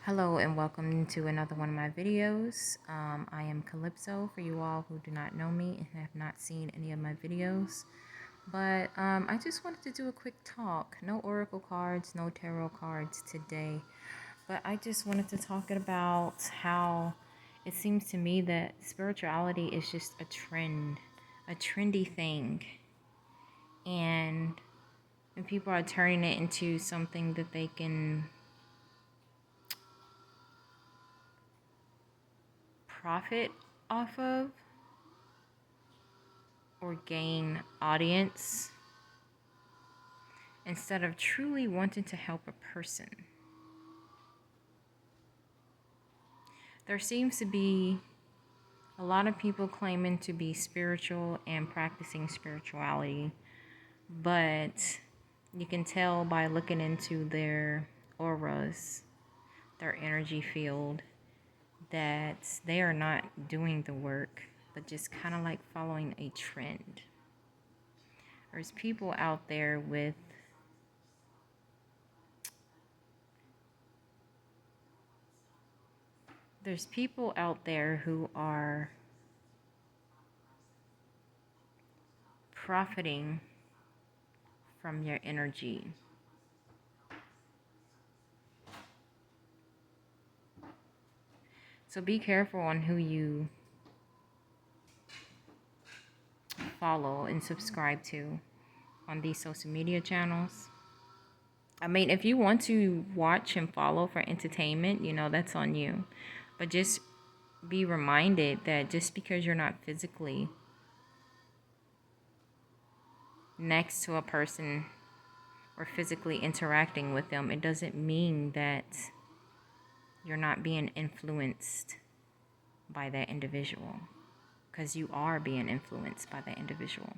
Hello and welcome to another one of my videos. I am Calypso for you all who do not know me and have not seen any of my videos. But I just wanted to do a quick talk. No oracle cards, no tarot cards today. But I just wanted to talk about how it seems to me that spirituality is just a trend, a trendy thing. And when people are turning it into something that they can profit off of, or gain audience instead of truly wanting to help a person. There seems to be a lot of people claiming to be spiritual and practicing spirituality, but you can tell by looking into their auras, their energy field, that they are not doing the work, but just kind of like following a trend. There's people out there with there's people out there who are profiting from your energy. So be careful on who you follow and subscribe to on these social media channels. I mean, if you want to watch and follow for entertainment, that's on you. But just be reminded that just because you're not physically next to a person or physically interacting with them, it doesn't mean that you're not being influenced by that individual, because you are being influenced by that individual.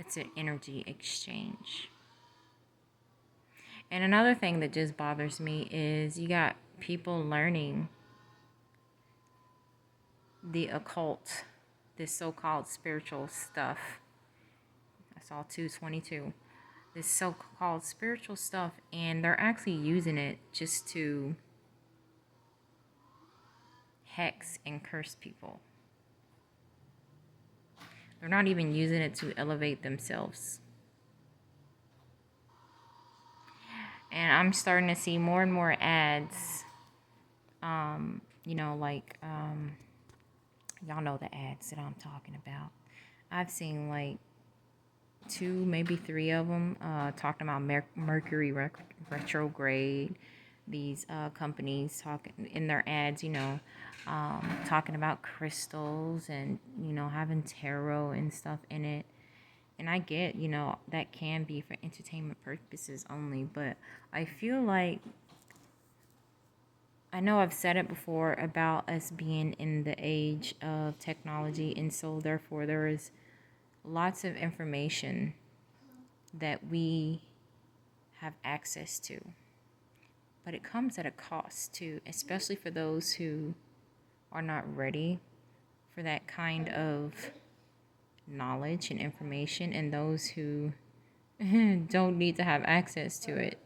It's an energy exchange. And another thing that just bothers me is you got people learning the occult, this so-called spiritual stuff. I saw 222. This so-called spiritual stuff, and they're actually using it just to hex and curse people. They're not even using it to elevate themselves. And I'm starting to see more and more ads, y'all know the ads that I'm talking about. I've seen like 2, maybe 3 of them talking about Mercury retrograde. These companies talking in their ads, talking about crystals and, having tarot and stuff in it. And I get, that can be for entertainment purposes only, but I feel like, I know I've said it before about us being in the age of technology, and so therefore there is lots of information that we have access to. But it comes at a cost too, especially for those who are not ready for that kind of knowledge and information, and those who don't need to have access to it,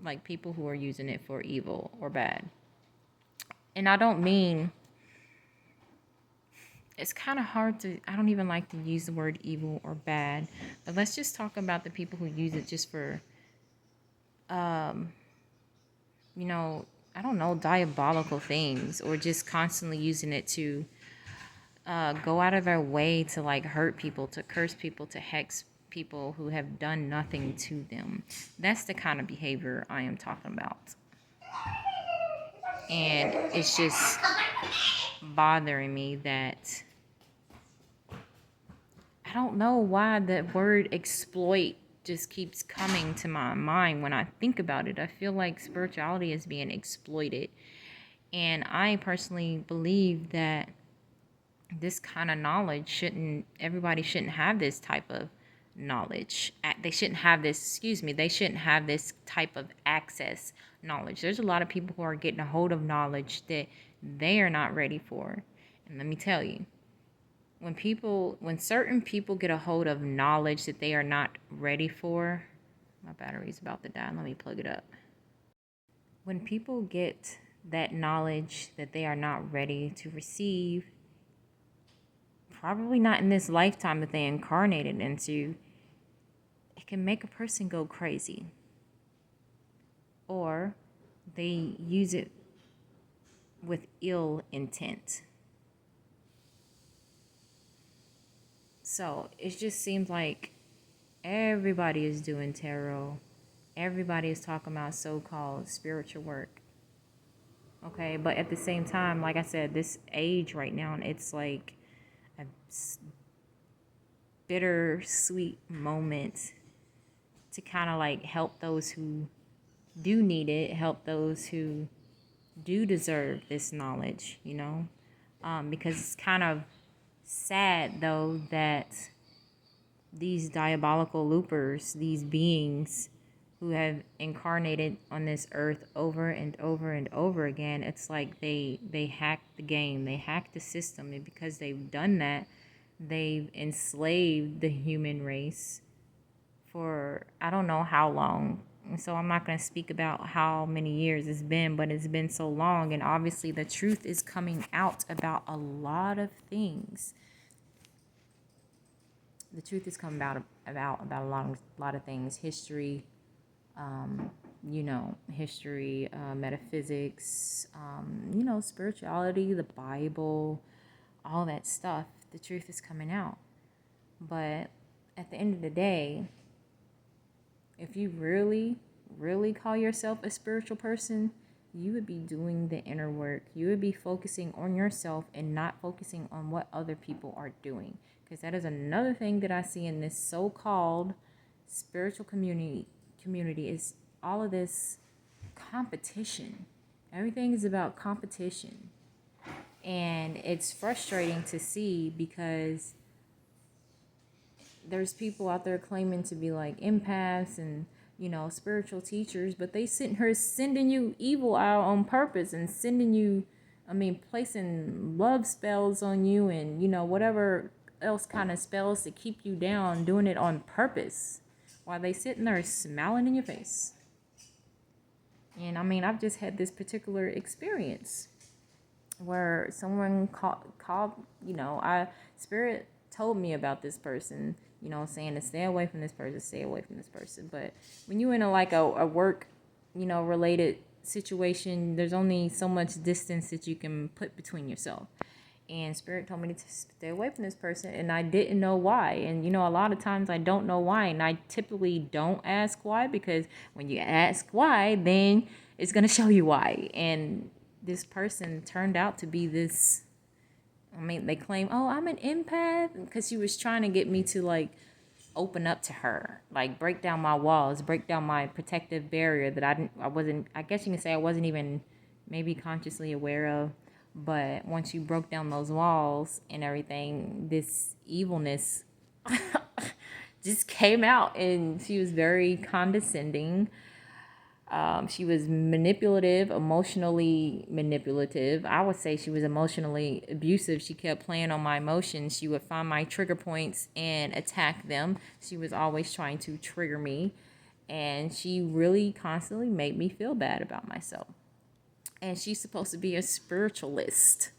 like people who are using it for evil or bad. And I don't mean, it's kind of hard to, I don't even like to use the word evil or bad, but let's just talk about the people who use it just for, I don't know, diabolical things, or just constantly using it to go out of their way to like hurt people, to curse people, to hex people who have done nothing to them. That's the kind of behavior I am talking about. And it's just bothering me that I don't know why the word exploit just keeps coming to my mind when I think about it. I feel like spirituality is being exploited. And I personally believe that this kind of knowledge everybody shouldn't have this type of knowledge. They shouldn't have they shouldn't have this type of access knowledge. There's a lot of people who are getting a hold of knowledge that they are not ready for. And let me tell you, when certain people get a hold of knowledge that they are not ready for, my battery's about to die. Let me plug it up. when people get that knowledge that they are not ready to receive, probably not in this lifetime that they incarnated into, it can make a person go crazy. Or they use it with ill intent. So it just seems like everybody is doing tarot. Everybody is talking about so-called spiritual work. Okay, but at the same time, like I said, this age right now, it's like a bittersweet moment to kind of like help those who do need it, help those who do deserve this knowledge, because it's kind of sad though that these diabolical loopers, these beings who have incarnated on this earth over and over and over again, it's like they hacked the game, they hacked the system, and because they've done that, they've enslaved the human race for I don't know how long. So I'm not going to speak about how many years it's been, but it's been so long, and obviously the truth is coming out about a lot of things. The truth is coming about a lot of things. History, history, metaphysics, spirituality, the Bible, all that stuff. The truth is coming out. But at the end of the day, if you really, really call yourself a spiritual person, you would be doing the inner work. You would be focusing on yourself and not focusing on what other people are doing. Because that is another thing that I see in this so-called spiritual community is all of this competition. Everything is about competition. And it's frustrating to see because there's people out there claiming to be like empaths and, spiritual teachers, but they sitting here sending you evil out on purpose and placing love spells on you and, whatever else kind of spells to keep you down, doing it on purpose while they sitting there smiling in your face. And I've just had this particular experience where someone called, Spirit told me about this person, saying to stay away from this person. But when you're in a work, related situation, there's only so much distance that you can put between yourself. And Spirit told me to stay away from this person, and I didn't know why. And, a lot of times I don't know why, and I typically don't ask why, because when you ask why, then it's going to show you why. And this person turned out to be this, they claim, oh, I'm an empath, because she was trying to get me to, open up to her, break down my walls, break down my protective barrier that I guess you can say I wasn't even maybe consciously aware of. But once you broke down those walls and everything, this evilness just came out, and she was very condescending. She was emotionally manipulative. I would say she was emotionally abusive. She kept playing on my emotions. She would find my trigger points and attack them. She was always trying to trigger me, and she really constantly made me feel bad about myself. And she's supposed to be a spiritualist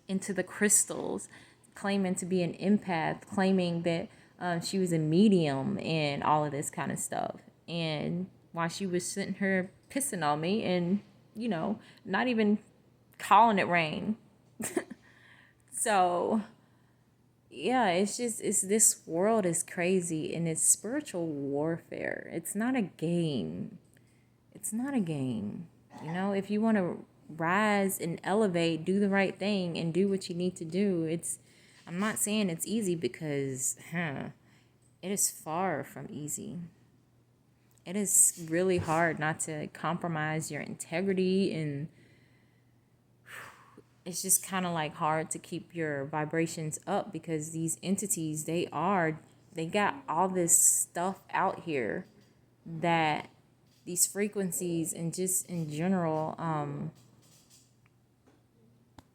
into the crystals, claiming to be an empath, claiming that she was a medium and all of this kind of stuff. And while she was sitting here pissing on me and, not even calling it rain. So, yeah, it's this world is crazy, and it's spiritual warfare. It's not a game. It's not a game. If you want to rise and elevate, do the right thing and do what you need to do, I'm not saying it's easy, because it is far from easy. It is really hard not to compromise your integrity, and it's just kind of hard to keep your vibrations up, because these entities, they got all this stuff out here, that these frequencies and just in general,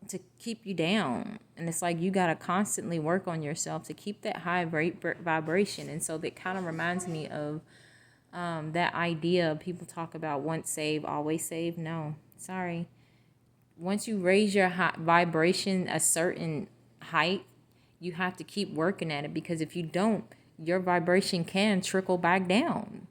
to keep you down. And it's you got to constantly work on yourself to keep that high vibration. And so that kind of reminds me of That idea people talk about, once saved, always saved. No, sorry. Once you raise your vibration a certain height, you have to keep working at it, because if you don't, your vibration can trickle back down.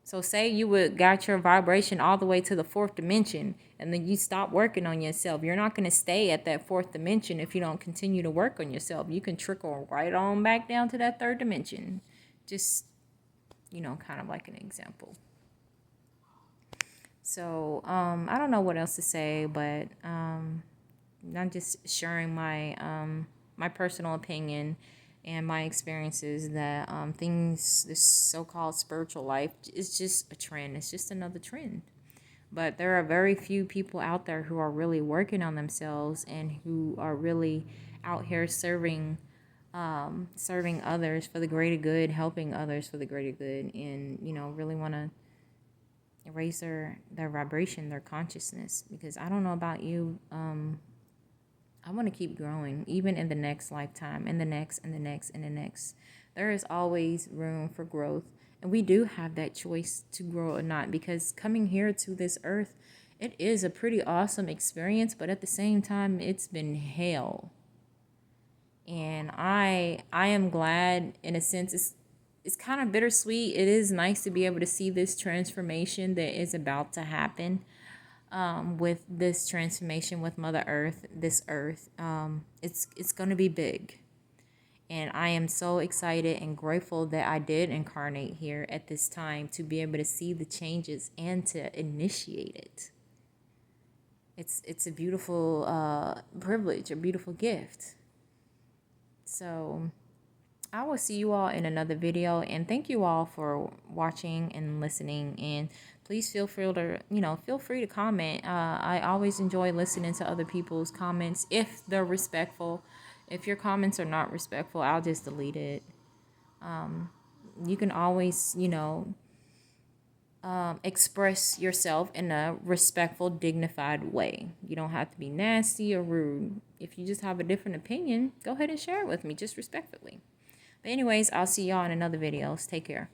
So say you would got your vibration all the way to the fourth dimension, and then you stop working on yourself. You're not going to stay at that fourth dimension if you don't continue to work on yourself. You can trickle right on back down to that third dimension. Just, kind of like an example. So I don't know what else to say, but I'm just sharing my personal opinion and my experiences, that this so-called spiritual life is just a trend. It's just another trend. But there are very few people out there who are really working on themselves and who are really out here serving others for the greater good, helping others for the greater good, and really want to raise their vibration, their consciousness. Because I don't know about you, I want to keep growing, even in the next lifetime, and the next, and the next, and the next. There is always room for growth. And we do have that choice to grow or not, because coming here to this earth, it is a pretty awesome experience, but at the same time, it's been hell. And I am glad, in a sense. It's kind of bittersweet. It is nice to be able to see this transformation that is about to happen. With this transformation with Mother Earth, this earth, it's going to be big. And I am so excited and grateful that I did incarnate here at this time, to be able to see the changes and to initiate it. It's a beautiful privilege, a beautiful gift. So I will see you all in another video, and thank you all for watching and listening. And please feel free to comment. I always enjoy listening to other people's comments if they're respectful. If your comments are not respectful, I'll just delete it. You can always, express yourself in a respectful, dignified way. You don't have to be nasty or rude. If you just have a different opinion, go ahead and share it with me, just respectfully. But anyways, I'll see y'all in another video. Take care.